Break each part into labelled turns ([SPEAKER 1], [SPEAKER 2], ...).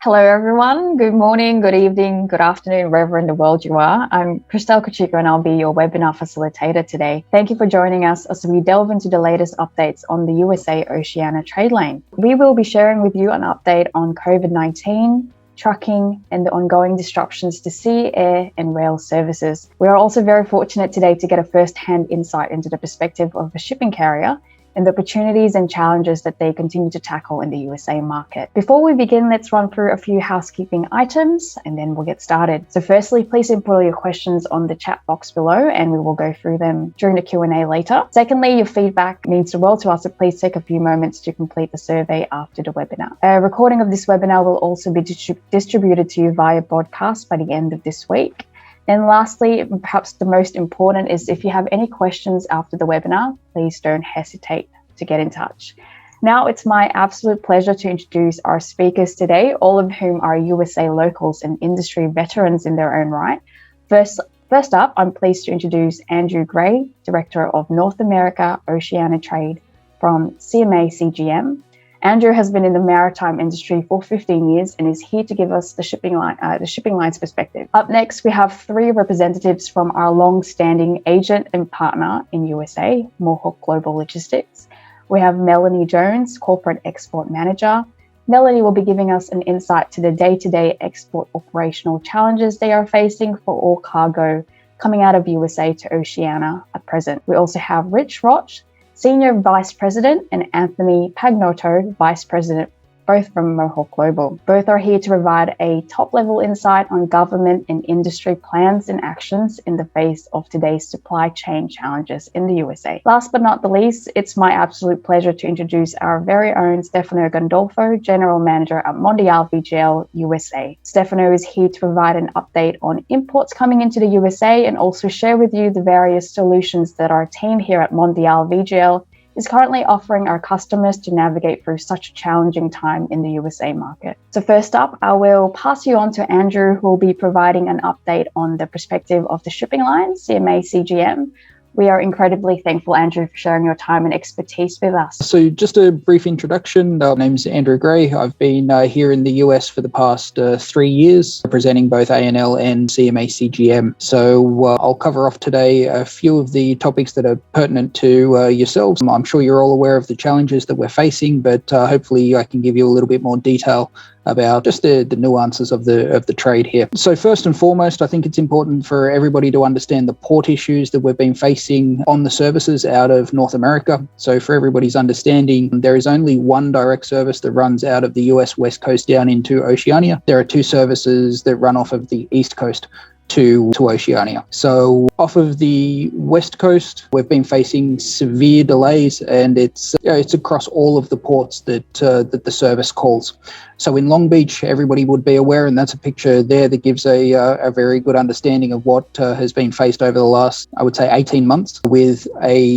[SPEAKER 1] Hello, everyone. Good morning, good evening, good afternoon, wherever in the world you are. I'm Christelle Kachiko, and I'll be your webinar facilitator today. Thank you for joining us as we delve into the latest updates on the USA Oceania trade lane. We will be sharing with you an update on COVID-19, trucking, and the ongoing disruptions to sea, air, and rail services. We are also very fortunate today to get a first-hand insight into the perspective of a shipping carrier and the opportunities and challenges that they continue to tackle in the USA market. Before we begin, let's run through a few housekeeping items and then we'll get started. So firstly, please input your questions on the chat box below and we will go through them during the Q&A later. Secondly, your feedback means the world to us, so please take a few moments to complete the survey after the webinar. A recording of this webinar will also be distributed to you via broadcast by the end of this week. And lastly, perhaps the most important is if you have any questions after the webinar, please don't hesitate to get in touch. Now, it's my absolute pleasure to introduce our speakers today, all of whom are USA locals and industry veterans in their own right. First up, I'm pleased to introduce Andrew Gray, Director of North America Oceania Trade from CMA CGM. Andrew has been in the maritime industry for 15 years and is here to give us the shipping line's perspective. Up next, we have three representatives from our long-standing agent and partner in USA, Mohawk Global Logistics. We have Melanie Jones, Corporate Export Manager. Melanie will be giving us an insight to the day-to-day export operational challenges they are facing for all cargo coming out of USA to Oceania at present. We also have Rich Roch, Senior Vice President, and Anthony Pagnotto, Vice President, both from Mohawk Global. Both are here to provide a top-level insight on government and industry plans and actions in the face of today's supply chain challenges in the USA. Last but not the least, it's my absolute pleasure to introduce our very own Stefano Gandolfo, General Manager at Mondiale VGL USA. Stefano is here to provide an update on imports coming into the USA and also share with you the various solutions that our team here at Mondiale VGL is currently offering our customers to navigate through such a challenging time in the USA market. So first up, I will pass you on to Andrew, who will be providing an update on the perspective of the shipping line, CMA CGM. We are incredibly thankful, Andrew, for sharing your time and expertise with us.
[SPEAKER 2] So just a brief introduction. My name's Andrew Gray. I've been here in the US for the past 3 years, representing both ANL and CMA CGM. So I'll cover off today a few of the topics that are pertinent to yourselves. I'm sure you're all aware of the challenges that we're facing, but hopefully I can give you a little bit more detail about just the nuances of the trade here. So first and foremost, I think it's important for everybody to understand the port issues that we've been facing on the services out of North America. So for everybody's understanding, there is only one direct service that runs out of the US West Coast down into Oceania. There are two services that run off of the East Coast to Oceania. So off of the West Coast, we've been facing severe delays, and it's across all of the ports that the service calls. So in Long Beach, everybody would be aware, and that's a picture there that gives a very good understanding of what has been faced over the last, I would say, 18 months with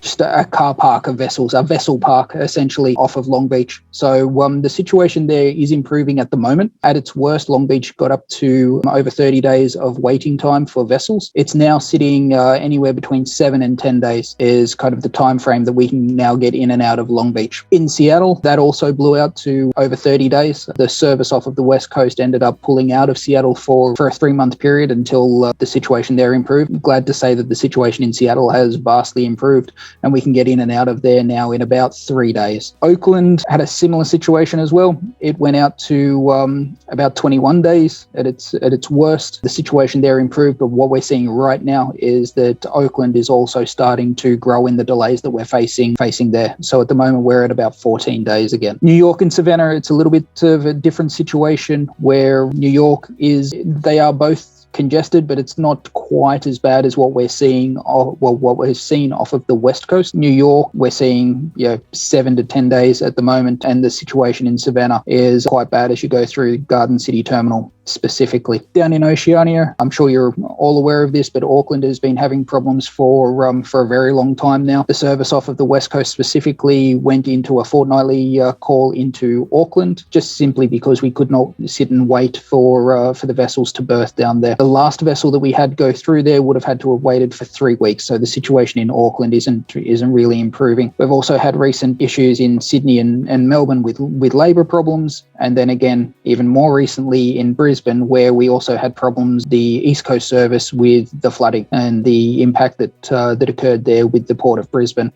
[SPEAKER 2] just a car park of vessels, a vessel park essentially off of Long Beach. So the situation there is improving at the moment. At its worst, Long Beach got up to over 30 days of waiting time for vessels. It's now sitting anywhere between 7 and 10 days is kind of the time frame that we can now get in and out of Long Beach. In Seattle, that also blew out to over 30 days. The service off of the West Coast ended up pulling out of Seattle for a 3-month period until the situation there improved. I'm glad to say that the situation in Seattle has vastly improved and we can get in and out of there now in about 3 days. Oakland had a similar situation as well. It went out to about 21 days at its worst. The situation there improved, but what we're seeing right now is that Oakland is also starting to grow in the delays that we're facing there. So at the moment, we're at about 14 days again. New York and Savannah, it's a little bit of a different situation where New York they are both congested, but it's not quite as bad as what we're seeing, what we've seen off of the West Coast. New York, we're seeing 7 to 10 days at the moment, and the situation in Savannah is quite bad as you go through Garden City Terminal specifically. Down in Oceania, I'm sure you're all aware of this, but Auckland has been having problems for a very long time now. The service off of the West Coast specifically went into a fortnightly call into Auckland, just simply because we could not sit and wait for the vessels to berth down there. The The last vessel that we had go through there would have had to have waited for 3 weeks. So the situation in Auckland isn't really improving. We've also had recent issues in Sydney and Melbourne with labour problems. And then again, even more recently in Brisbane, where we also had problems, the East Coast service with the flooding and the impact that occurred there with the Port of Brisbane,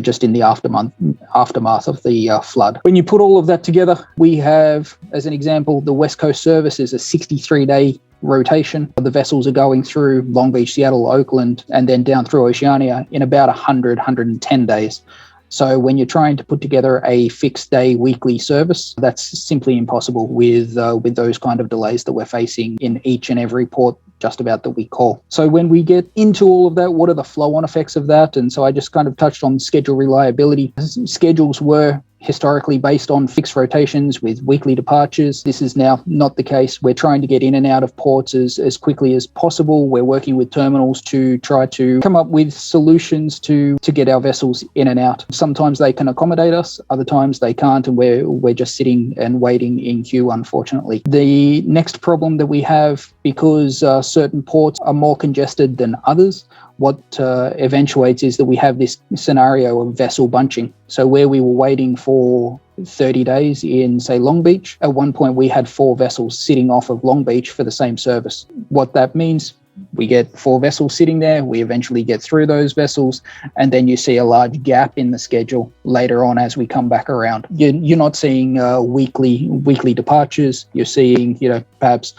[SPEAKER 2] just in the aftermath of the flood. When you put all of that together, we have, as an example, the West Coast service is a 63-day rotation. The vessels are going through Long Beach, Seattle, Oakland, and then down through Oceania in about 110 days. So when you're trying to put together a fixed day weekly service, that's simply impossible with those kind of delays that we're facing in each and every port just about that we call. So when we get into all of that, what are the flow-on effects of that? And so I just kind of touched on schedule reliability. Schedules were historically based on fixed rotations with weekly departures. This is now not the case. We're trying to get in and out of ports as quickly as possible. We're working with terminals to try to come up with solutions to get our vessels in and out. Sometimes they can accommodate us, other times they can't, and we're just sitting and waiting in queue, unfortunately. The next problem that we have, because certain ports are more congested than others, what eventuates is that we have this scenario of vessel bunching. So where we were waiting for 30 days in, say, Long Beach, at one point we had 4 vessels sitting off of Long Beach for the same service. What that means, we get 4 vessels sitting there, we eventually get through those vessels, and then you see a large gap in the schedule later on as we come back around. You're not seeing weekly departures. You're seeing, perhaps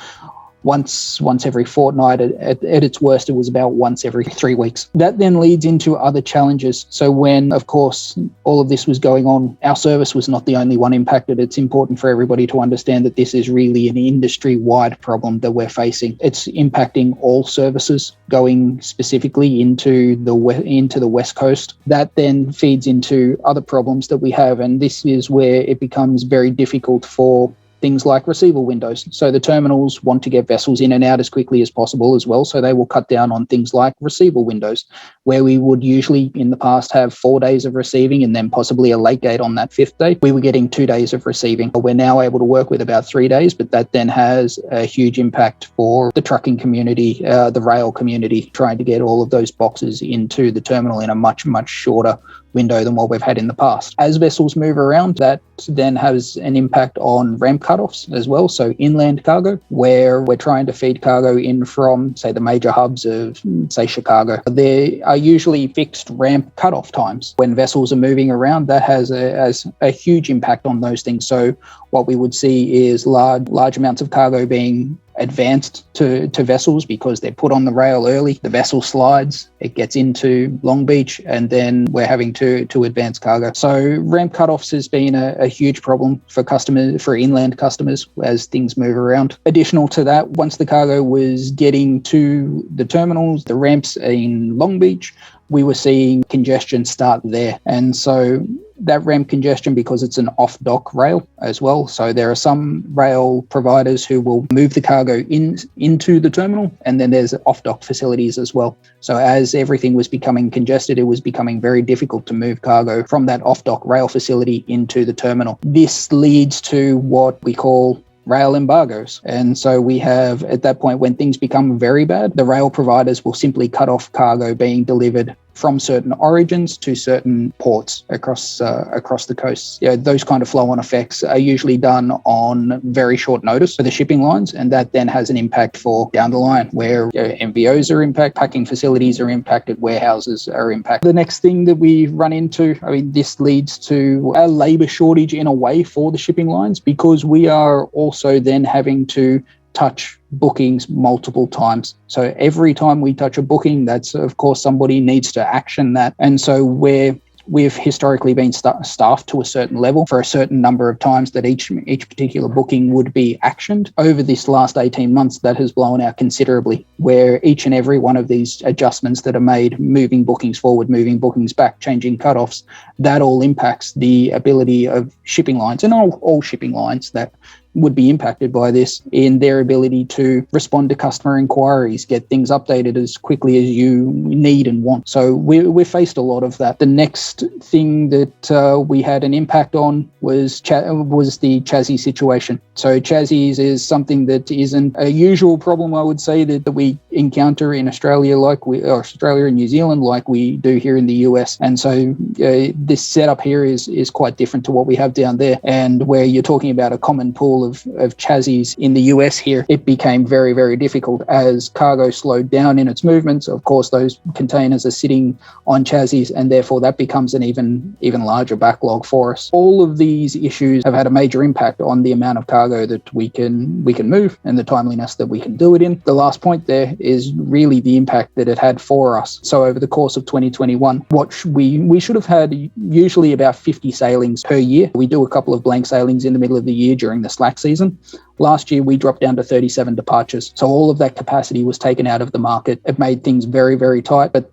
[SPEAKER 2] once every fortnight. At its worst, it was about once every 3 weeks. That then leads into other challenges. So when, of course, all of this was going on, our service was not the only one impacted. It's important for everybody to understand that this is really an industry-wide problem that we're facing. It's impacting all services going specifically into the West Coast. That then feeds into other problems that we have, and this is where it becomes very difficult for things like receival windows. So the terminals want to get vessels in and out as quickly as possible as well. So they will cut down on things like receival windows, where we would usually in the past have 4 days of receiving and then possibly a late gate on that 5th day. We were getting 2 days of receiving. We're now able to work with about 3 days, but that then has a huge impact for the trucking community, the rail community, trying to get all of those boxes into the terminal in a much, much shorter window than what we've had in the past. As vessels move around, that then has an impact on ramp cutoffs as well. So inland cargo, where we're trying to feed cargo in from, say, the major hubs of, say, Chicago. There are usually fixed ramp cutoff times. When vessels are moving around, that has a huge impact on those things. So what we would see is large amounts of cargo being advanced to vessels because they're put on the rail early. The vessel slides, it gets into Long Beach, and then we're having to advance cargo. So ramp cutoffs has been a huge problem for inland customers as things move around. Additional to that, once the cargo was getting to the terminals, the ramps in Long Beach, we were seeing congestion start there. And so that ramp congestion, because it's an off-dock rail as well. So there are some rail providers who will move the cargo into the terminal, and then there's off-dock facilities as well. So as everything was becoming congested, it was becoming very difficult to move cargo from that off-dock rail facility into the terminal. This leads to what we call rail embargoes. And so we have, at that point, when things become very bad, the rail providers will simply cut off cargo being delivered from certain origins to certain ports across the coast. Those kind of flow-on effects are usually done on very short notice for the shipping lines, and that then has an impact for down the line, where MVOs are impacted, packing facilities are impacted, warehouses are impacted. The next thing that we run into, this leads to a labour shortage in a way for the shipping lines, because we are also then having to touch bookings multiple times. So every time we touch a booking, that's, of course, somebody needs to action that. And so we've historically been staffed to a certain level for a certain number of times that each particular booking would be actioned. Over this last 18 months, that has blown out considerably, where each and every one of these adjustments that are made, moving bookings forward, moving bookings back, changing cutoffs, that all impacts the ability of shipping lines, and all shipping lines, that would be impacted by this in their ability to respond to customer inquiries, get things updated as quickly as you need and want. So we faced a lot of that. The next thing that we had an impact on was the chassis situation. So chassis is something that isn't a usual problem, I would say, that we encounter in Australia, Australia and New Zealand, like we do here in the US. And so this setup here is quite different to what we have down there. And where you're talking about a common pool of chassis in the US here, it became very, very difficult as cargo slowed down in its movements. Of course, those containers are sitting on chassis, and therefore that becomes an even larger backlog for us. All of these issues have had a major impact on the amount of cargo that we can move and the timeliness that we can do it in. The last point there is really the impact that it had for us. So over the course of 2021, what we should have had usually about 50 sailings per year. We do a couple of blank sailings in the middle of the year during the slack season. Last year, we dropped down to 37 departures. So all of that capacity was taken out of the market. It made things very, very tight, but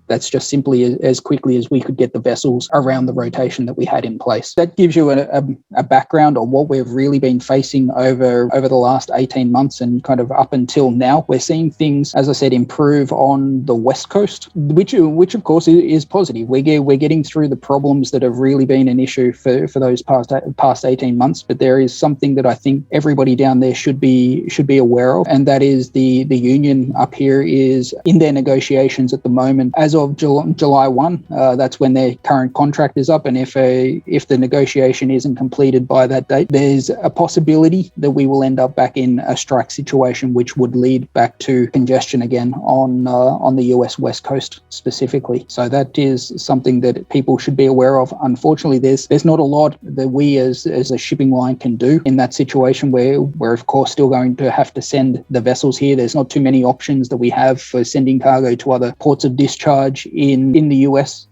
[SPEAKER 2] that's just simply as quickly as we could get the vessels around the rotation that we had in place. That gives you a background on what we've really been facing over the last 18 months and kind of up until now. We're seeing things, as I said, improve on the West Coast, which of course is positive. We're getting through the problems that have really been an issue for those past 18 months, but there is something that I think everybody down there should be aware of, and that is the union up here is in their negotiations at the moment. As of July 1, that's when their current contract is up, and if the negotiation isn't completed by that date, there's a possibility that we will end up back in a strike situation, which would lead back to congestion again on the US West Coast specifically. So that is something that people should be aware of. Unfortunately, there's not a lot that we as a shipping line can do in that situation where we're of course still going to have to send the vessels here. There's not too many options that we have for sending cargo to other ports of discharge in the US.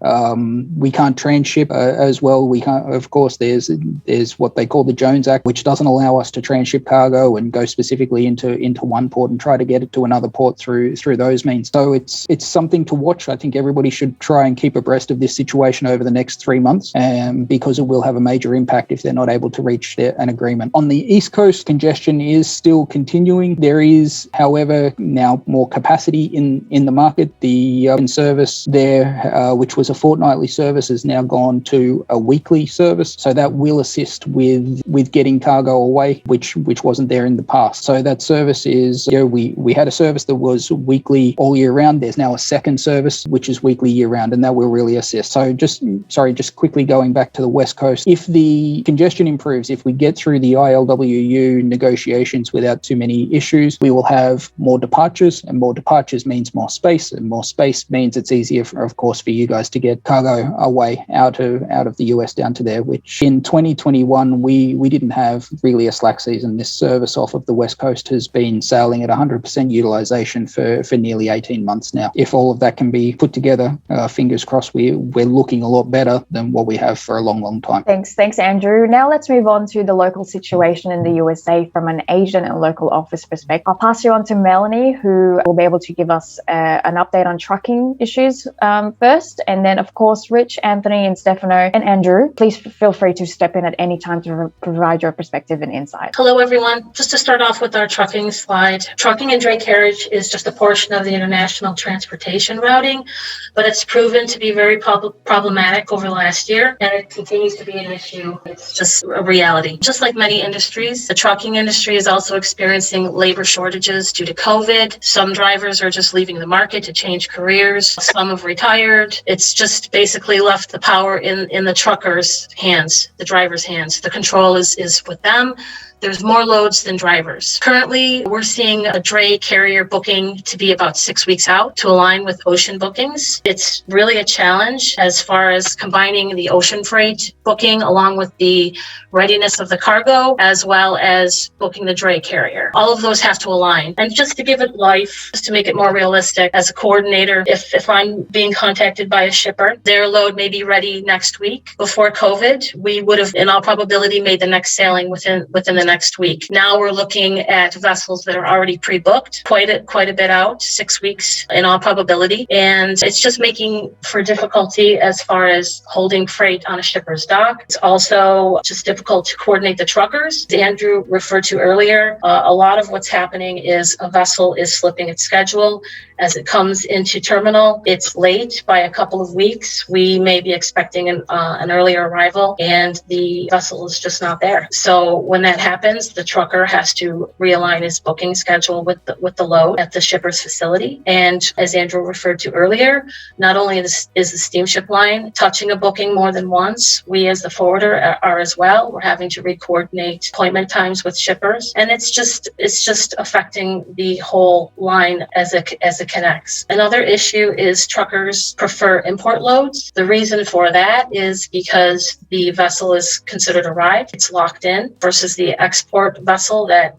[SPEAKER 2] We can't transship as well. We can't, of course, there's what they call the Jones Act, which doesn't allow us to transship cargo and go specifically into one port and try to get it to another port through those means. So it's something to watch. I think everybody should try and keep abreast of this situation over the next 3 months, because it will have a major impact if they're not able to reach an agreement. On the East Coast, congestion is still continuing. There is, however, now more capacity in the market. The service there, which was a fortnightly service, has now gone to a weekly service. So that will assist with getting cargo away, which wasn't there in the past. So that service is, we had a service that was weekly all year round. There's now a second service, which is weekly year round, and that will really assist. So just quickly going back to the West Coast, if the congestion improves, if we get through the ILWU negotiations without too many issues, we will have more departures, and more departures means more space, and more space means it's easier, of course, for you guys to get cargo away out of the US down to there, which in 2021, we didn't have really a slack season. This service off of the West Coast has been sailing at 100% utilization for nearly 18 months now. If all of that can be put together, fingers crossed, we're looking a lot better than what we have for a long, long time.
[SPEAKER 1] Thanks, Andrew. Now let's move on to the local situation in the USA from an Asian and local office perspective. I'll pass you on to Melanie, who will be able to give us an update on trucking issues first. And then, of course, Rich, Anthony, and Stefano, and Andrew, please feel free to step in at any time to provide your perspective and insight.
[SPEAKER 3] Hello, everyone. Just to start off with our trucking slide, trucking and dray carriage is just a portion of the international transportation routing, but it's proven to be very problematic over the last year, and it continues to be an issue. It's just a reality. Just like many industries, the trucking industry is also experiencing labor shortages due to COVID. Some drivers are just leaving the market to change careers. Some have retired. It's just basically left the power in the truckers' hands, the drivers' hands. The control is with them. There's more loads than drivers. Currently, we're seeing a dray carrier booking to be about 6 weeks out to align with ocean bookings. It's really a challenge as far as combining the ocean freight booking along with the readiness of the cargo, as well as booking the dray carrier. All of those have to align. And just to give it life, just to make it more realistic, as a coordinator, if I'm being contacted by a shipper, their load may be ready next week. Before COVID, we would have, in all probability, made the next sailing within the next week. Now we're looking at vessels that are already pre-booked quite a bit out, 6 weeks in all probability. And it's just making for difficulty as far as holding freight on a shipper's dock. It's also just difficult to coordinate the truckers. As Andrew referred to earlier, a lot of what's happening is a vessel is slipping its schedule. As it comes into terminal, it's late by a couple of weeks. We may be expecting an earlier arrival, and the vessel is just not there. So when that happens, the trucker has to realign his booking schedule with the load at the shipper's facility. And as Andrew referred to earlier, not only is the steamship line touching a booking more than once, we as the forwarder are as well. We're having to re-coordinate appointment times with shippers, and it's just affecting the whole line as it connects. Another issue is truckers prefer import loads. The reason for that is because the vessel is considered arrived. It's locked in versus the export vessel that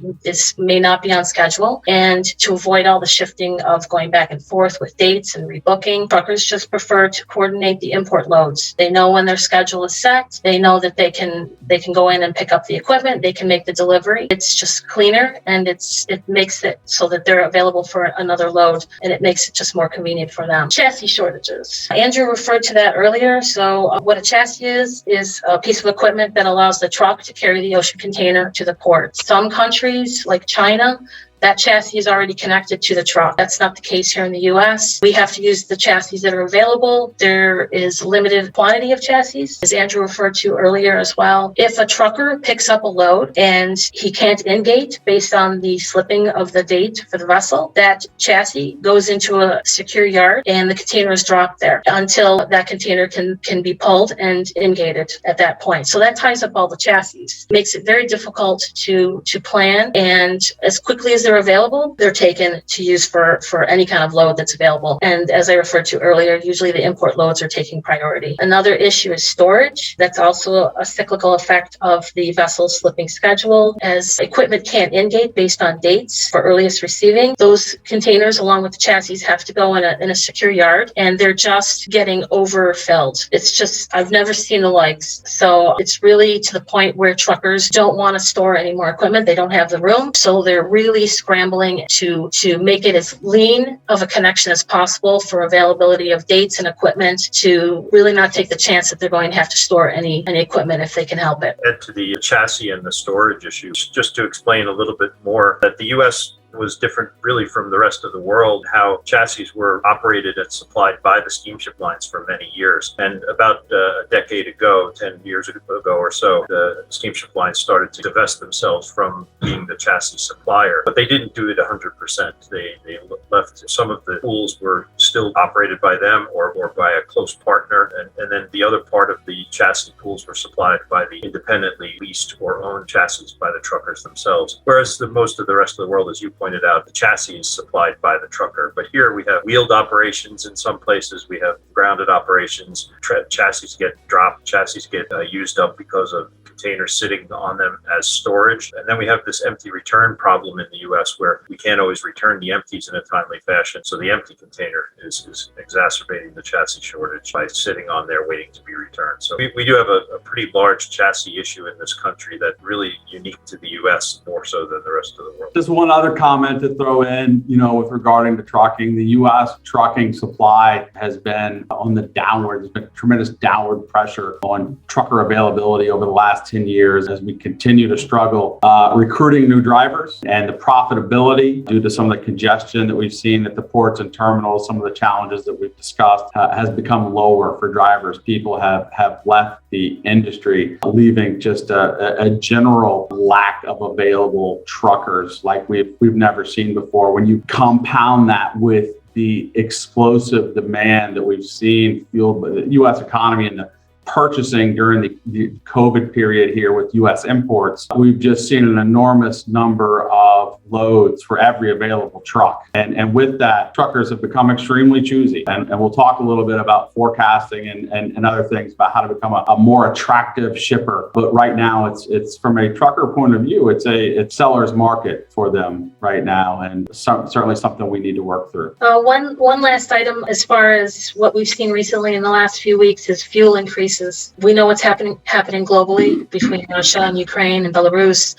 [SPEAKER 3] may not be on schedule. And to avoid all the shifting of going back and forth with dates and rebooking, truckers just prefer to coordinate the import loads. They know when their schedule is set. They know that they can go in and pick up the equipment. They can make the delivery. It's just cleaner, and it makes it so that they're available for another load, and it makes it just more convenient for them. Chassis shortages. Andrew referred to that earlier. So what a chassis is a piece of equipment that allows the truck to carry the ocean container to the port. Some countries, like China, that chassis is already connected to the truck. That's not the case here in the U.S. We have to use the chassis that are available. There is limited quantity of chassis, as Andrew referred to earlier as well. If a trucker picks up a load and he can't in-gate based on the slipping of the date for the vessel, that chassis goes into a secure yard and the container is dropped there until that container can be pulled and in-gated at that point. So that ties up all the chassis. Makes it very difficult to plan, and as quickly as they're available, they're taken to use for any kind of load that's available. And as I referred to earlier, usually the import loads are taking priority. Another issue is storage. That's also a cyclical effect of the vessel's slipping schedule. As equipment can't in-gate based on dates for earliest receiving, those containers along with the chassis have to go in a secure yard, and they're just getting overfilled. It's just, I've never seen the likes. So it's really to the point where truckers don't want to store any more equipment. They don't have the room. So they're really scrambling to make it as lean of a connection as possible for availability of dates and equipment, to really not take the chance that they're going to have to store any equipment if they can help it.
[SPEAKER 4] And to the chassis and the storage issues, just to explain a little bit more, that the U.S. was different really from the rest of the world, how chassis were operated and supplied by the steamship lines for many years. And about a decade ago, 10 years ago or so, the steamship lines started to divest themselves from being the chassis supplier. But they didn't do it 100%. They left some of the pools were still operated by them or by a close partner. And then the other part of the chassis pools were supplied by the independently leased or owned chassis by the truckers themselves. Whereas most of the rest of the world, as you pointed out, the chassis is supplied by the trucker. But here we have wheeled operations in some places. We have grounded operations. Chassis get dropped. Chassis get used up because of containers sitting on them as storage. And then we have this empty return problem in the U.S. where we can't always return the empties in a timely fashion. So the empty container is exacerbating the chassis shortage by sitting on there waiting to be returned. So we do have a pretty large chassis issue in this country that's really unique to the U.S. more so than the rest of the world.
[SPEAKER 5] Just one other comment to throw in, with regarding to trucking, the U.S. trucking supply has been on the downward. There's been tremendous downward pressure on trucker availability over the last 10 years as we continue to struggle recruiting new drivers, and the profitability due to some of the congestion that we've seen at the ports and terminals, some of the challenges that we've discussed has become lower for drivers. People have left the industry, leaving just a general lack of available truckers like we've never seen before. When you compound that with the explosive demand that we've seen fueled by the U.S. economy and the purchasing during the COVID period here with U.S. imports, we've just seen an enormous number of loads for every available truck. And with that, truckers have become extremely choosy. And we'll talk a little bit about forecasting and other things about how to become a more attractive shipper. But right now, it's from a trucker point of view, it's seller's market for them right now, and certainly something we need to work through.
[SPEAKER 3] One last item as far as what we've seen recently in the last few weeks is fuel increases. We know what's happening globally between Russia and Ukraine and Belarus.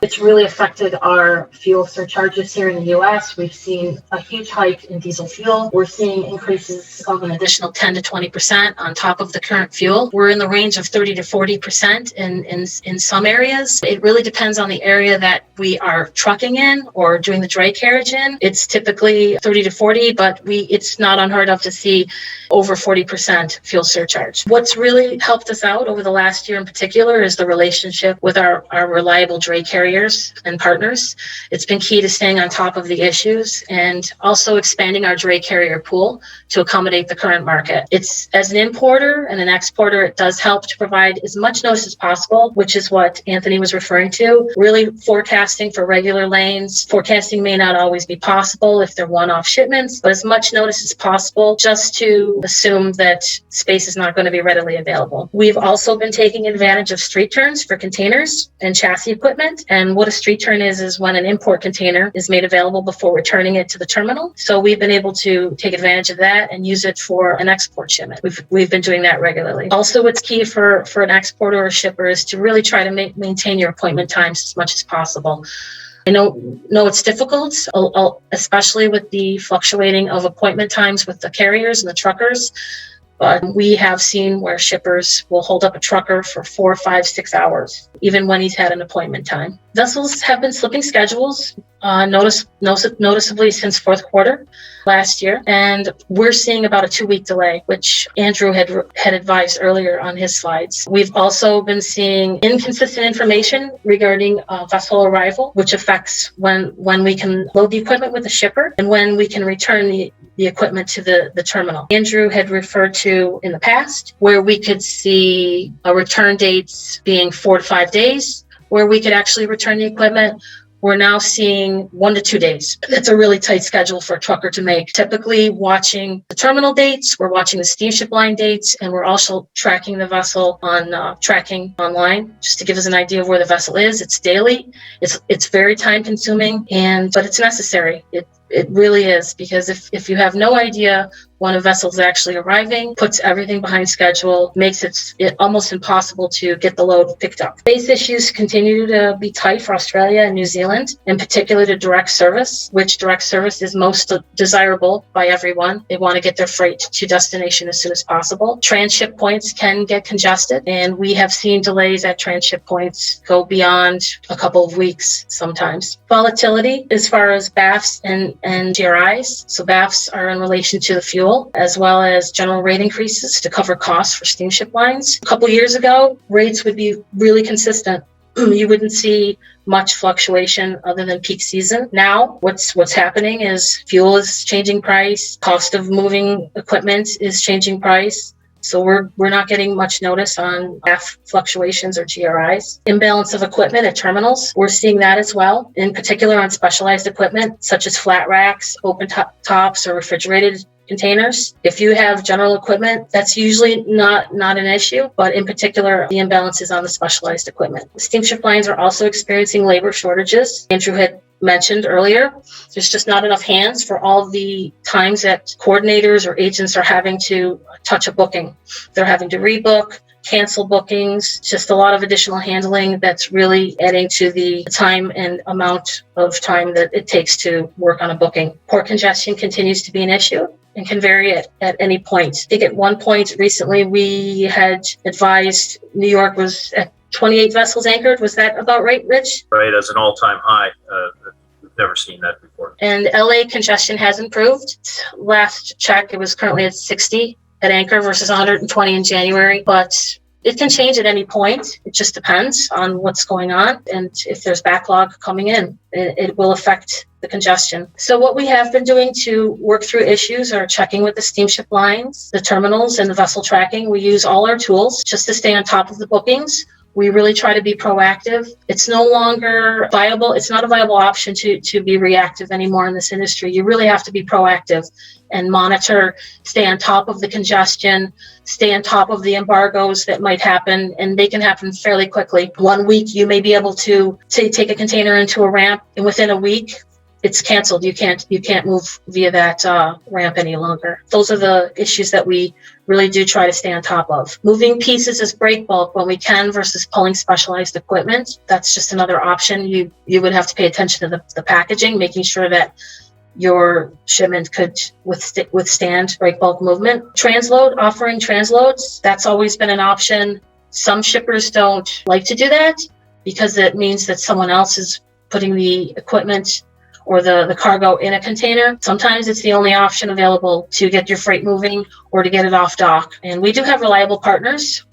[SPEAKER 3] It's really affected our fuel surcharges here in the U.S. We've seen a huge hike in diesel fuel. We're seeing increases of an additional 10 to 20% on top of the current fuel. We're in the range of 30 to 40% in some areas. It really depends on the area that we are trucking in or doing the dray carriage in. It's typically 30 to 40, but it's not unheard of to see over 40% fuel surcharge. What's really helped us out over the last year in particular is the relationship with our reliable dray carriers and partners. It's been key to staying on top of the issues and also expanding our dray carrier pool to accommodate the current market. It's, as an importer and an exporter, it does help to provide as much notice as possible, which is what Anthony was referring to. Really forecasting for regular lanes. Forecasting may not always be possible if they're one-off shipments, but as much notice as possible just to assume that space is not going to be readily available. We've also been taking advantage of street turns for containers and chassis equipment. And what a street turn is when an import container is made available before returning it to the terminal. So we've been able to take advantage of that and use it for an export shipment. We've been doing that regularly. Also, what's key for an exporter or a shipper is to really try to maintain your appointment times as much as possible. I know it's difficult, especially with the fluctuating of appointment times with the carriers and the truckers. But we have seen where shippers will hold up a trucker for 4, 5, 6 hours, even when he's had an appointment time. Vessels have been slipping schedules noticeably since fourth quarter last year, and we're seeing about a 2-week delay, which Andrew had advised earlier on his slides. We've also been seeing inconsistent information regarding vessel arrival, which affects when we can load the equipment with the shipper and when we can return the equipment to the terminal. Andrew had referred to in the past where we could see return dates being 4 to 5 days, where we could actually return the equipment. We're now seeing 1 to 2 days. That's a really tight schedule for a trucker to make. Typically watching the terminal dates, we're watching the steamship line dates, and we're also tracking the vessel on tracking online, just to give us an idea of where the vessel is. It's daily. It's very time consuming, but it's necessary. It really is, because if you have no idea when a vessel is actually arriving, puts everything behind schedule, makes it almost impossible to get the load picked up. Space issues continue to be tight for Australia and New Zealand, in particular to direct service, which direct service is most desirable by everyone. They want to get their freight to destination as soon as possible. Transship points can get congested, and we have seen delays at transship points go beyond a couple of weeks sometimes. Volatility as far as BAFs and GRIs. So BAFs are in relation to the fuel, as well as general rate increases to cover costs for steamship lines. A couple years ago, rates would be really consistent. You wouldn't see much fluctuation other than peak season. Now, what's happening is fuel is changing price, cost of moving equipment is changing price. So we're not getting much notice on BAF fluctuations or GRIs. Imbalance of equipment at terminals, we're seeing that as well, in particular on specialized equipment such as flat racks, open tops, or refrigerated containers. If you have general equipment, that's usually not an issue, but in particular, the imbalance is on the specialized equipment. Steamship lines are also experiencing labor shortages. Andrew had mentioned earlier, there's just not enough hands for all the times that coordinators or agents are having to touch a booking. They're having to rebook, cancel bookings, just a lot of additional handling that's really adding to the time and amount of time that it takes to work on a booking. Port congestion continues to be an issue and can vary at any point. I think at one point recently we had advised New York was at 28 vessels anchored. Was that about right, Rich?
[SPEAKER 4] Right, as an all-time high. We've never seen that before.
[SPEAKER 3] And LA congestion has improved. Last check, it was currently at 60 at anchor versus 120 in January, but it can change at any point. It just depends on what's going on and if there's backlog coming in. It will affect the congestion. So what we have been doing to work through issues are checking with the steamship lines, the terminals, and the vessel tracking. We use all our tools just to stay on top of the bookings. We really try to be proactive. It's no longer viable. It's not a viable option to be reactive anymore in this industry. You really have to be proactive and monitor, stay on top of the congestion, stay on top of the embargoes that might happen, and they can happen fairly quickly. 1 week, you may be able to take a container into a ramp, and within a week, it's canceled. You can't move via that ramp any longer. Those are the issues that we really do try to stay on top of. Moving pieces as break bulk when we can versus pulling specialized equipment. That's just another option. You would have to pay attention to the packaging, making sure that your shipment could withstand break bulk movement. Offering transloads, that's always been an option. Some shippers don't like to do that because it means that someone else is putting the equipment or the cargo in a container. Sometimes it's the only option available to get your freight moving or to get it off dock. And we do have reliable partners,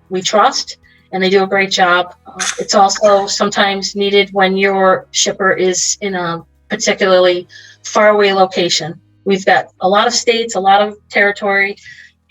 [SPEAKER 3] we trust, and they do a great job. It's also sometimes needed when your shipper is in a particularly faraway location. We've got a lot of states, a lot of territory,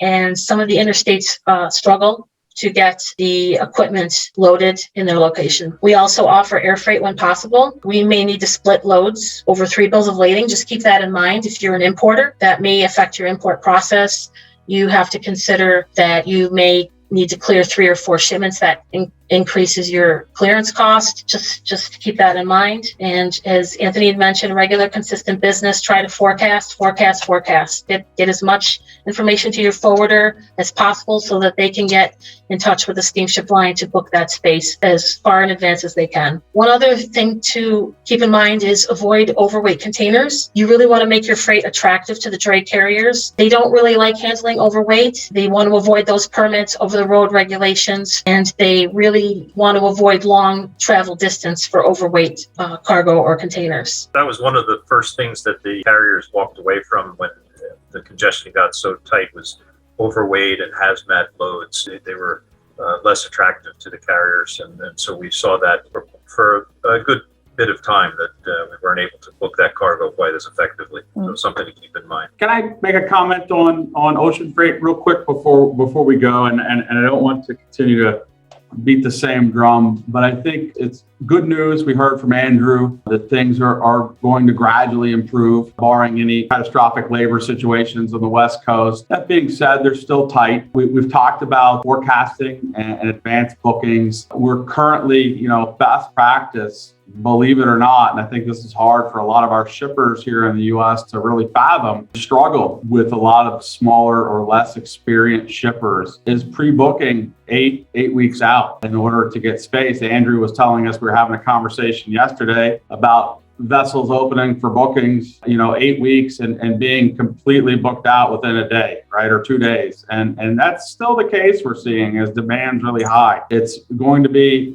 [SPEAKER 3] and some of the interstates struggle to get the equipment loaded in their location. We also offer air freight when possible. We may need to split loads over 3 bills of lading. Just keep that in mind. If you're an importer, that may affect your import process. You have to consider that you may need to clear 3 or 4 shipments. That increases your clearance cost. Just keep that in mind. And as Anthony had mentioned, regular, consistent business, try to forecast. Get as much information to your forwarder as possible so that they can get in touch with the steamship line to book that space as far in advance as they can. One other thing to keep in mind is avoid overweight containers. You really want to make your freight attractive to the dray carriers. They don't really like handling overweight. They want to avoid those permits, over the road regulations, and they really want to avoid long travel distance for overweight cargo or containers.
[SPEAKER 4] That was one of the first things that the carriers walked away from when the congestion got so tight, was overweight and hazmat loads. They were less attractive to the carriers, and so we saw that for a good bit of time that we weren't able to book that cargo quite as effectively. So something to keep in mind.
[SPEAKER 5] Can I make a comment on ocean freight real quick before we go? And I don't want to continue to beat the same drum, but I think it's good news. We heard from Andrew that things are going to gradually improve, barring any catastrophic labor situations on the West Coast. That being said, they're still tight. We've talked about forecasting and advanced bookings. We're currently, best practice, believe it or not, and I think this is hard for a lot of our shippers here in the U.S. to really fathom, struggle with a lot of smaller or less experienced shippers, is pre-booking eight weeks out in order to get space. Andrew was telling us, we were having a conversation yesterday about vessels opening for bookings, 8 weeks and being completely booked out within a day, right? Or 2 days. And that's still the case we're seeing as demand's really high. It's going to be,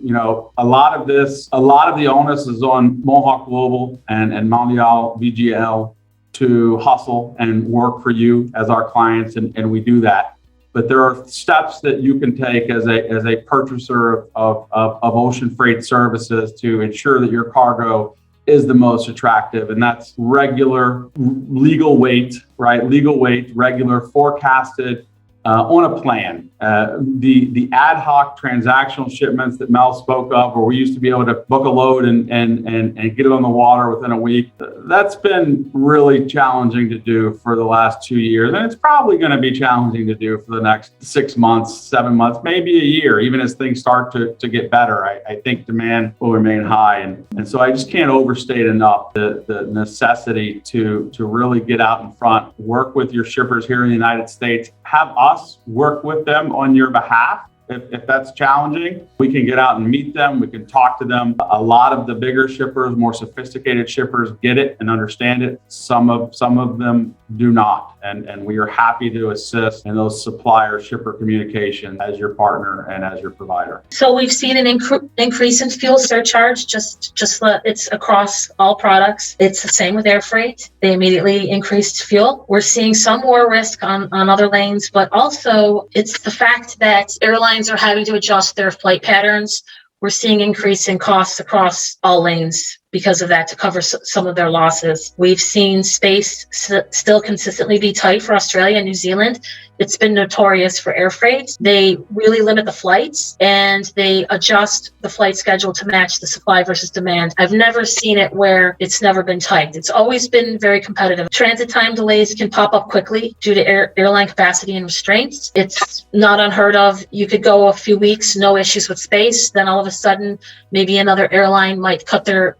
[SPEAKER 5] a lot of the onus is on Mohawk Global and Mondiale VGL to hustle and work for you as our clients. And we do that. But there are steps that you can take as a purchaser of ocean freight services to ensure that your cargo is the most attractive, and that's regular legal weight, right? Legal weight, regular forecasted on a plan. The ad hoc transactional shipments that Mel spoke of, where we used to be able to book a load and get it on the water within a week, that's been really challenging to do for the last 2 years. And it's probably going to be challenging to do for the next 6 months, 7 months, maybe a year, even as things start to get better. I think demand will remain high. And so I just can't overstate enough the necessity to really get out in front, work with your shippers here in the United States, have us work with them on your behalf. If that's challenging, we can get out and meet them. We can talk to them. A lot of the bigger shippers, more sophisticated shippers get it and understand it. Some of them do not. And we are happy to assist in those supplier shipper communication as your partner and as your provider.
[SPEAKER 3] So we've seen an increase in fuel surcharge, it's across all products. It's the same with air freight. They immediately increased fuel. We're seeing some more risk on other lanes, but also it's the fact that airlines are having to adjust their flight patterns. We're seeing increase in costs across all lanes because of that, to cover some of their losses. We've seen space still consistently be tight for Australia and New Zealand. It's been notorious for air freight. They really limit the flights and they adjust the flight schedule to match the supply versus demand. I've never seen it where it's never been tight. It's always been very competitive. Transit time delays can pop up quickly due to airline capacity and restraints. It's not unheard of. You could go a few weeks, no issues with space. Then all of a sudden, maybe another airline might cut their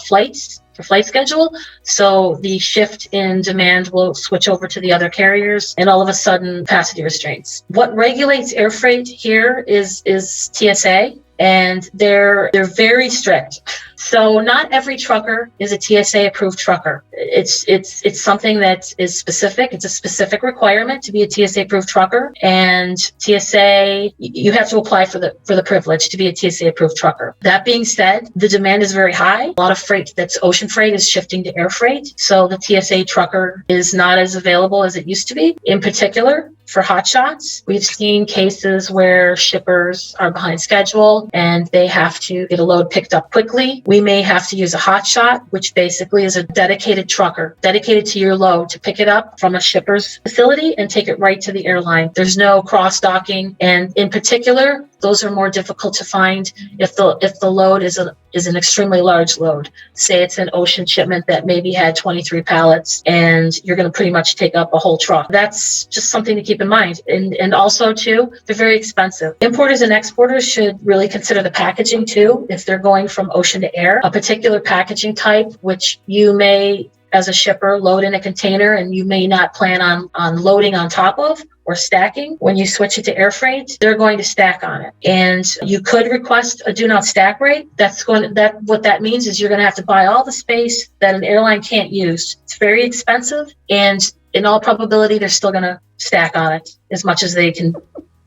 [SPEAKER 3] flights for flight schedule. So the shift in demand will switch over to the other carriers, and all of a sudden capacity restraints. What regulates air freight here is TSA, and they're very strict. So not every trucker is a TSA approved trucker. It's something that is specific. It's a specific requirement to be a TSA approved trucker, and TSA, you have to apply for the privilege to be a TSA approved trucker. That being said, the demand is very high. A lot of freight that's ocean freight is shifting to air freight, so the TSA trucker is not as available as it used to be. In particular, for hotshots, we've seen cases where shippers are behind schedule and they have to get a load picked up quickly. We may have to use a hotshot, which basically is a dedicated trucker, dedicated to your load to pick it up from a shipper's facility and take it right to the airline. There's no cross-docking, and in particular, those are more difficult to find if the load is an extremely large load. Say it's an ocean shipment that maybe had 23 pallets and you're going to pretty much take up a whole truck. That's just something to keep in mind. And also too, they're very expensive. Importers and exporters should really consider the packaging too. If they're going from ocean to air, a particular packaging type, which you may, as a shipper, load in a container and you may not plan on loading on top of or stacking. When you switch it to air freight, they're going to stack on it. And you could request a do not stack rate. What that means is you're going to have to buy all the space that an airline can't use. It's very expensive, and in all probability, they're still going to stack on it as much as they can,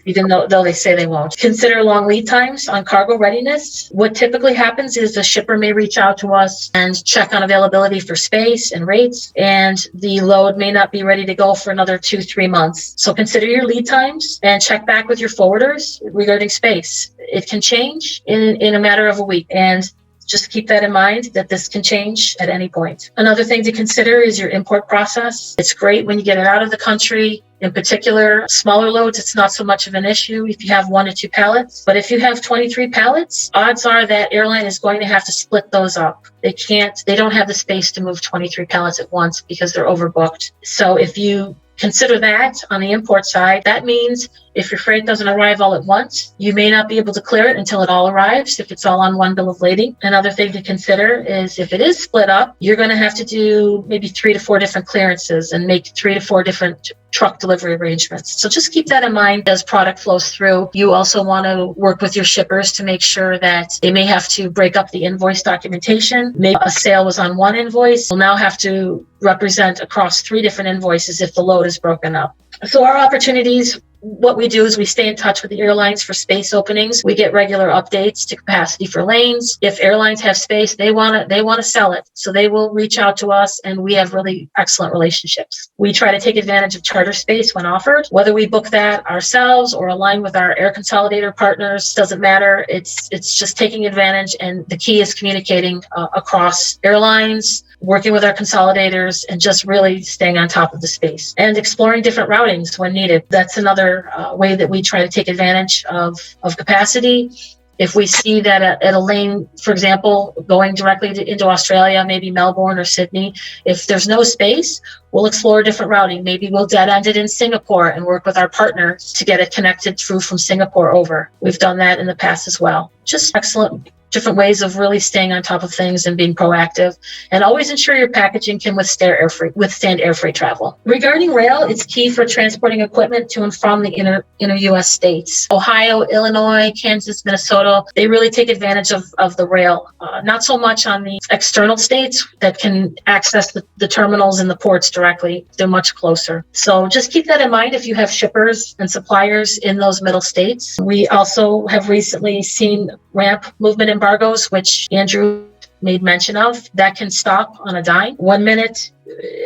[SPEAKER 3] even though they say they won't. Consider long lead times on cargo readiness. What typically happens is the shipper may reach out to us and check on availability for space and rates, and the load may not be ready to go for another 2-3 months. So consider your lead times and check back with your forwarders regarding space. It can change in a matter of a week, and just keep that in mind, that this can change at any point. Another thing to consider is your import process. It's great when you get it out of the country. In particular, smaller loads, it's not so much of an issue if you have 1 to 2 pallets. But if you have 23 pallets, odds are that airline is going to have to split those up. They don't have the space to move 23 pallets at once because they're overbooked. So if you consider that on the import side, that means if your freight doesn't arrive all at once, you may not be able to clear it until it all arrives, if it's all on one bill of lading. Another thing to consider is if it is split up, you're going to have to do maybe 3 to 4 different clearances and make 3 to 4 different truck delivery arrangements. So just keep that in mind as product flows through. You also want to work with your shippers to make sure that they may have to break up the invoice documentation. Maybe a sale was on one invoice, will now have to represent across 3 different invoices if the load is broken up. So our opportunities, what we do is we stay in touch with the airlines for space openings. We get regular updates to capacity for lanes. If airlines have space, they want to sell it. So they will reach out to us, and we have really excellent relationships. We try to take advantage of charter space when offered. Whether we book that ourselves or align with our air consolidator partners, doesn't matter. It's just taking advantage, and the key is communicating across airlines, working with our consolidators, and just really staying on top of the space and exploring different routings when needed. That's another way that we try to take advantage of capacity. If we see that at a lane, for example, going directly into Australia, maybe Melbourne or Sydney, if there's no space, we'll explore a different routing. Maybe we'll dead end it in Singapore and work with our partner to get it connected through from Singapore over. We've done that in the past as well. Just excellent different ways of really staying on top of things and being proactive, and always ensure your packaging can withstand air freight travel. Regarding rail, it's key for transporting equipment to and from the inner U.S. states. Ohio, Illinois, Kansas, Minnesota, they really take advantage of the rail. Not so much on the external states that can access the terminals and the ports directly. They're much closer. So just keep that in mind if you have shippers and suppliers in those middle states. We also have recently seen ramp movement embargoes, which Andrew made mention of, that can stop on a dime. 1 minute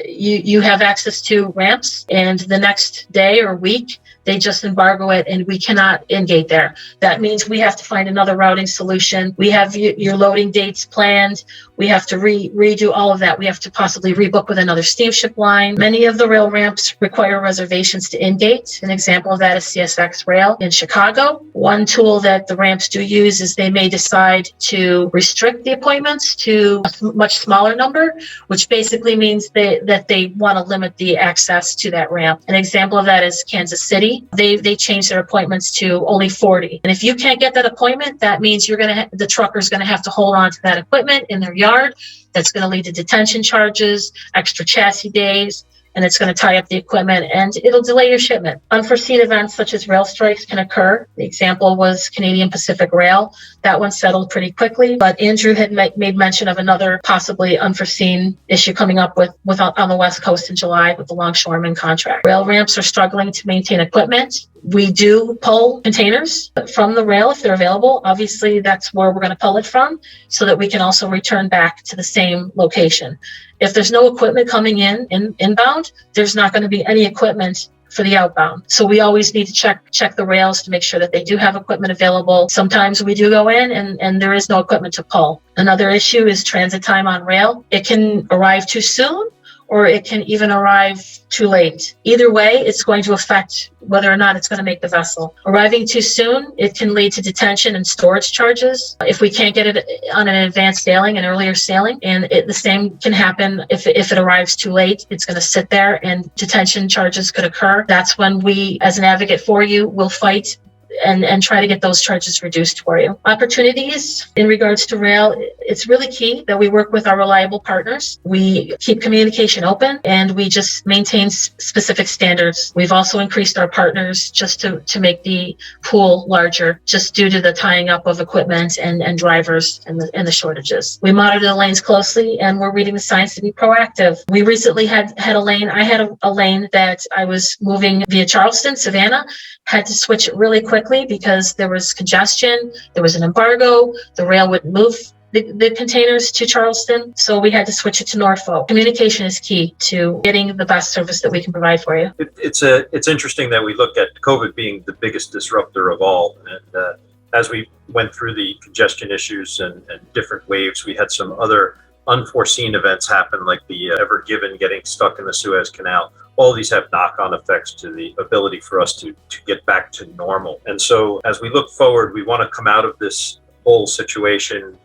[SPEAKER 3] you have access to ramps, and the next day or week they just embargo it and we cannot in-gate there. That means we have to find another routing solution. We have your loading dates planned. We have to redo all of that. We have to possibly rebook with another steamship line. Many of the rail ramps require reservations to in-gate. An example of that is CSX Rail in Chicago. One tool that the ramps do use is they may decide to restrict the appointments to a much smaller number, which basically means that they want to limit the access to that ramp. An example of that is Kansas City. 60, they change their appointments to only 40. And if you can't get that appointment, that means the trucker's going to have to hold on to that equipment in their yard. That's going to lead to detention charges, extra chassis days, and it's going to tie up the equipment and it'll delay your shipment. Unforeseen events such as rail strikes can occur. The example was Canadian Pacific Rail. That one settled pretty quickly, but Andrew had made mention of another possibly unforeseen issue coming up with on the West Coast in July with the longshoreman contract. Rail ramps are struggling to maintain equipment. We do pull containers from the rail if they're available. Obviously, that's where we're going to pull it from so that we can also return back to the same location. If there's no equipment coming inbound, there's not going to be any equipment for the outbound. So we always need to check the rails to make sure that they do have equipment available. Sometimes we do go in and there is no equipment to pull. Another issue is transit time on rail. It can arrive too soon or it can even arrive too late. Either way, it's going to affect whether or not it's going to make the vessel. Arriving too soon, it can lead to detention and storage charges if we can't get it on an advanced sailing, an earlier sailing. And the same can happen if it arrives too late. It's going to sit there and detention charges could occur. That's when we, as an advocate for you, will fight and try to get those charges reduced for you. Opportunities in regards to rail, it's really key that we work with our reliable partners. We keep communication open and we just maintain specific standards. We've also increased our partners just to make the pool larger, just due to the tying up of equipment and drivers and the shortages. We monitor the lanes closely and we're reading the signs to be proactive. We recently had a lane. I had a lane that I was moving via Charleston, Savannah, had to switch it really quickly because there was congestion, there was an embargo, the rail wouldn't move the containers to Charleston, so we had to switch it to Norfolk. Communication is key to getting the best service that we can provide for you.
[SPEAKER 4] It's interesting that we look at COVID being the biggest disruptor of all, and as we went through the congestion issues and different waves, we had some other unforeseen events happen, like the Ever Given getting stuck in the Suez Canal. All these have knock-on effects to the ability for us to get back to normal. And so as we look forward, we want to come out of this whole situation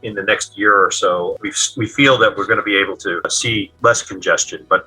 [SPEAKER 4] in the next year or so. We feel that we're going to be able to see less congestion, but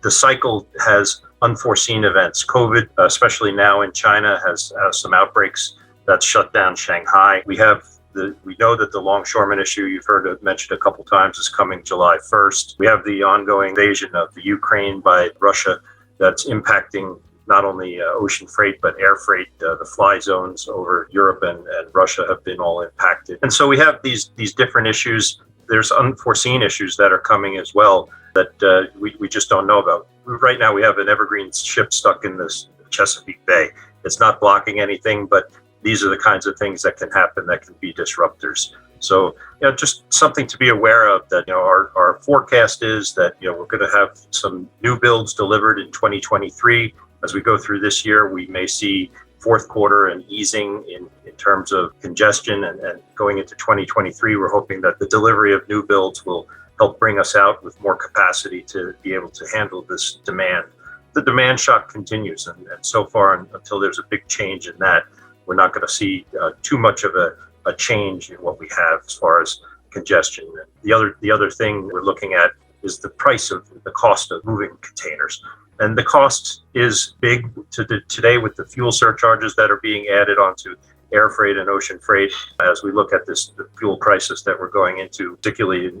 [SPEAKER 4] the cycle has unforeseen events. COVID, especially now in China, has some outbreaks that's shut down Shanghai. We know that the longshoreman issue you've heard it mentioned a couple times is coming July 1st. We have the ongoing invasion of the Ukraine by Russia that's impacting not only ocean freight, but air freight. The fly zones over Europe and Russia have been all impacted. And so we have these different issues. There's unforeseen issues that are coming as well that we just don't know about. Right now we have an evergreen ship stuck in this Chesapeake Bay. It's not blocking anything, but these are the kinds of things that can happen that can be disruptors. So, just something to be aware of, that, our forecast is that, we're going to have some new builds delivered in 2023. As we go through this year, we may see fourth quarter and easing in terms of congestion, and going into 2023, we're hoping that the delivery of new builds will help bring us out with more capacity to be able to handle this demand. The demand shock continues, and so far, until there's a big change in that, we're not going to see too much of a change in what we have as far as congestion. The other thing we're looking at is the cost of moving containers. And the cost is big today with the fuel surcharges that are being added onto air freight and ocean freight. As we look at the fuel crisis that we're going into, particularly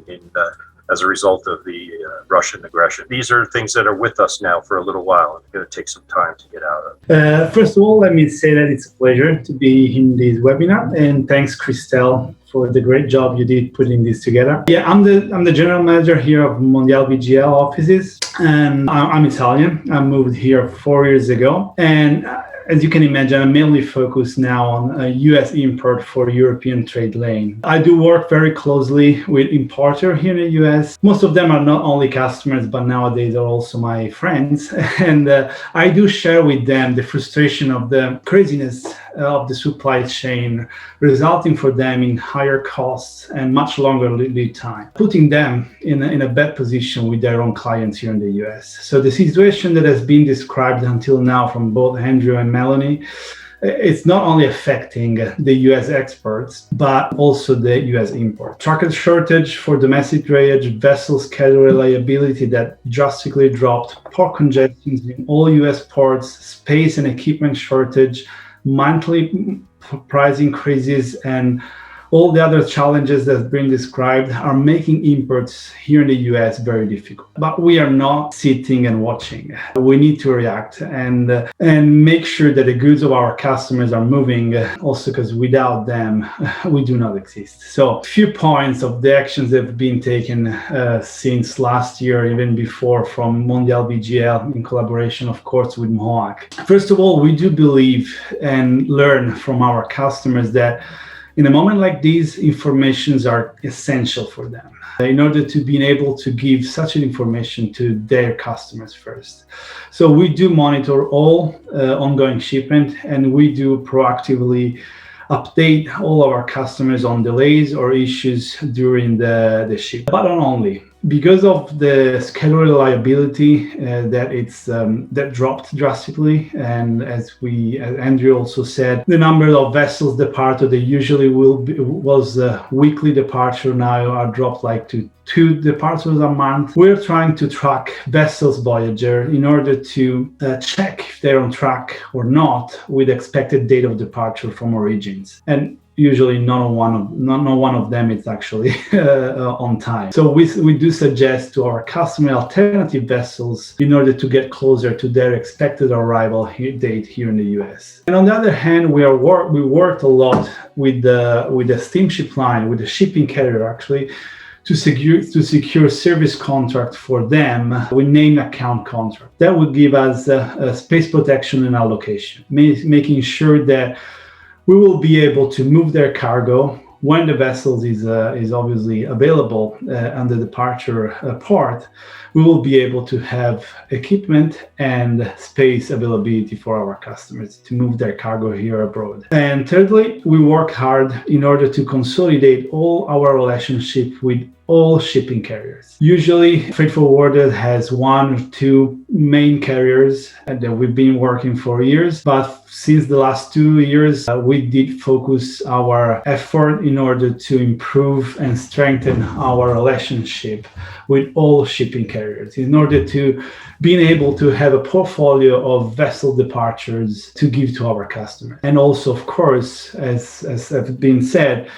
[SPEAKER 4] as a result of the Russian aggression. These are things that are with us now for a little while, and it's going to take some time to get out of.
[SPEAKER 6] First of all, let me say that it's a pleasure to be in this webinar, and thanks, Christelle, for the great job you did putting this together. Yeah, I'm the general manager here of Mondiale VGL offices, and I'm Italian. I moved here 4 years ago, and as you can imagine, I'm mainly focused now on US import for European trade lane. I do work very closely with importers here in the US. Most of them are not only customers, but nowadays are also my friends. And I do share with them the frustration of the craziness of the supply chain, resulting for them in higher costs and much longer lead time, putting them in a bad position with their own clients here in the US. So the situation that has been described until now from both Andrew and Melanie it's not only affecting the US exports, but also the US import. Trucker shortage for domestic drayage, vessel schedule reliability that drastically dropped, port congestions in all US ports, space and equipment shortage, monthly price increases, and all the other challenges that have been described are making imports here in the US very difficult. But we are not sitting and watching. We need to react and make sure that the goods of our customers are moving, also because without them, we do not exist. So a few points of the actions that have been taken since last year, even before, from Mondiale VGL in collaboration, of course, with MOAC. First of all, we do believe and learn from our customers that in a moment like these, informations are essential for them in order to be able to give such an information to their customers first. So we do monitor all ongoing shipment, and we do proactively update all our customers on delays or issues during the ship. But not only. Because of the schedule reliability that dropped drastically, and as Andrew also said, the number of vessels departed that usually was weekly departure now are dropped like to 2 departures a month. We're trying to track vessels Voyager in order to check if they're on track or not with expected date of departure from origins. And usually not one of them is actually on time. So we do suggest to our customer alternative vessels in order to get closer to their expected arrival date here in the US. And on the other hand, we worked a lot with the steamship line, with the shipping carrier actually, to secure service contract for them with named account contract. That would give us space protection and allocation, making sure that we will be able to move their cargo when the vessel is obviously available under departure port. We will be able to have equipment and space availability for our customers to move their cargo here abroad. And thirdly, we work hard in order to consolidate all our relationship with all shipping carriers. Usually, freight forwarder has 1 or 2 main carriers that we've been working for years, but since the last 2 years, we did focus our effort in order to improve and strengthen our relationship with all shipping carriers, in order to being able to have a portfolio of vessel departures to give to our customer. And also, of course, as has been said,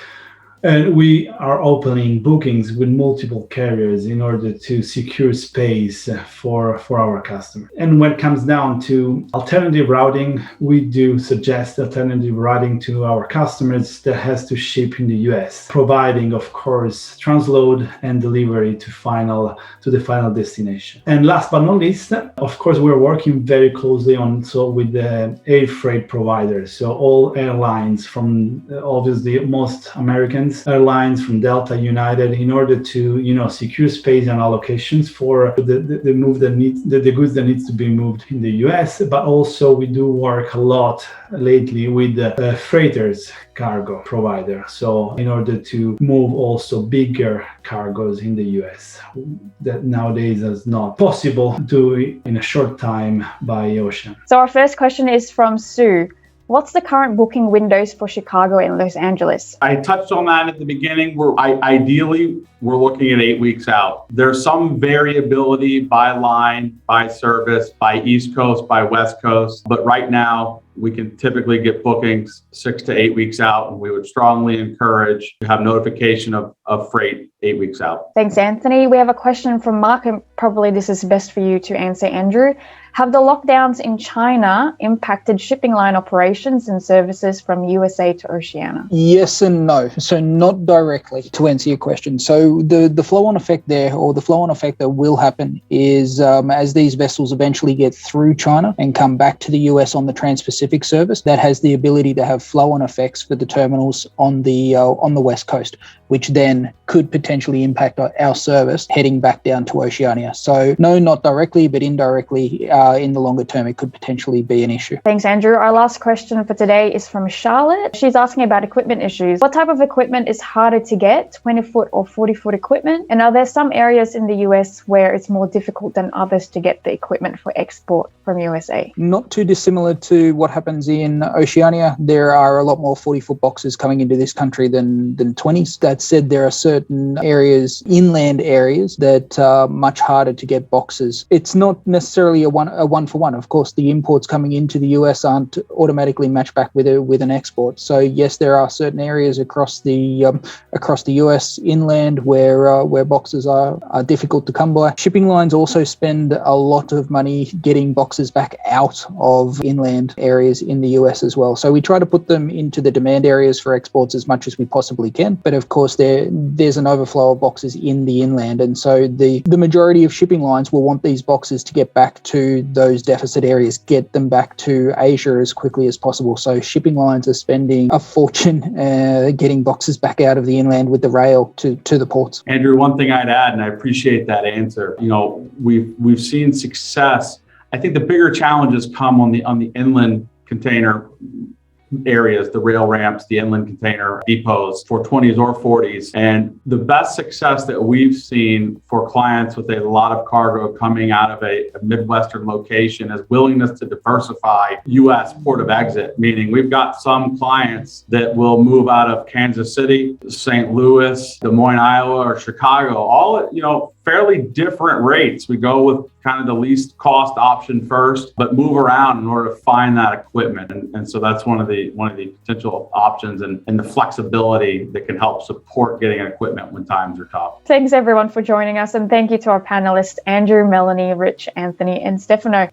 [SPEAKER 6] and we are opening bookings with multiple carriers in order to secure space for our customer. And when it comes down to alternative routing, we do suggest alternative routing to our customers that has to ship in the US, providing, of course, transload and delivery to the final destination. And last but not least, of course, we're working very closely with the air freight providers. So all airlines, from obviously most Americans airlines, from Delta, United, in order to secure space and allocations for the goods that needs to be moved in the US. But also we do work a lot lately with the freighters cargo provider. So in order to move also bigger cargos in the US that nowadays is not possible to do in a short time by ocean.
[SPEAKER 1] So our first question is from Sue. What's the current booking windows for Chicago and Los Angeles?
[SPEAKER 5] I touched on that at the beginning. Ideally, we're looking at 8 weeks out. There's some variability by line, by service, by East Coast, by West Coast. But right now, we can typically get bookings 6 to 8 weeks out. And we would strongly encourage to have notification of freight 8 weeks out.
[SPEAKER 1] Thanks, Anthony. We have a question from Mark, and probably this is best for you to answer, Andrew. Have the lockdowns in China impacted shipping line operations and services from USA to Oceania?
[SPEAKER 2] Yes and no. So not directly, to answer your question. So the flow-on effect there, or the flow-on effect that will happen, is as these vessels eventually get through China and come back to the US on the Trans-Pacific service, that has the ability to have flow-on effects for the terminals on the West Coast, which then could potentially impact our service heading back down to Oceania. So no, not directly, but indirectly, in the longer term, it could potentially be an issue.
[SPEAKER 1] Thanks, Andrew. Our last question for today is from Charlotte. She's asking about equipment issues. What type of equipment is harder to get, 20-foot or 40-foot equipment? And are there some areas in the US where it's more difficult than others to get the equipment for export from USA?
[SPEAKER 2] Not too dissimilar to what happens in Oceania. There are a lot more 40-foot boxes coming into this country than 20s. That said, there are certain areas, inland areas, that are much harder to get boxes. It's not necessarily a one-for-one. Of course, the imports coming into the US aren't automatically matched back with an export. So yes, there are certain areas across the US inland where boxes are difficult to come by. Shipping lines also spend a lot of money getting boxes back out of inland areas in the US as well. So we try to put them into the demand areas for exports as much as we possibly can. But of course, there's an overflow of boxes in the inland. And so the majority of shipping lines will want these boxes to get back to those deficit areas, get them back to Asia as quickly as possible. So shipping lines are spending a fortune getting boxes back out of the inland with the rail to the ports.
[SPEAKER 5] Andrew, one thing I'd add, and I appreciate that answer, we've seen success. I think the bigger challenges come on the inland container areas, the rail ramps, the inland container depots for 20s or 40s. And the best success that we've seen for clients with a lot of cargo coming out of a Midwestern location is willingness to diversify U.S. port of exit, meaning we've got some clients that will move out of Kansas City, St. Louis, Des Moines, Iowa, or Chicago, all at, fairly different rates. We go with kind of the least cost option first, but move around in order to find that equipment. And so that's one of the potential options and the flexibility that can help support getting equipment when times are tough.
[SPEAKER 1] Thanks everyone for joining us, and thank you to our panelists, Andrew, Melanie, Rich, Anthony, and Stefano.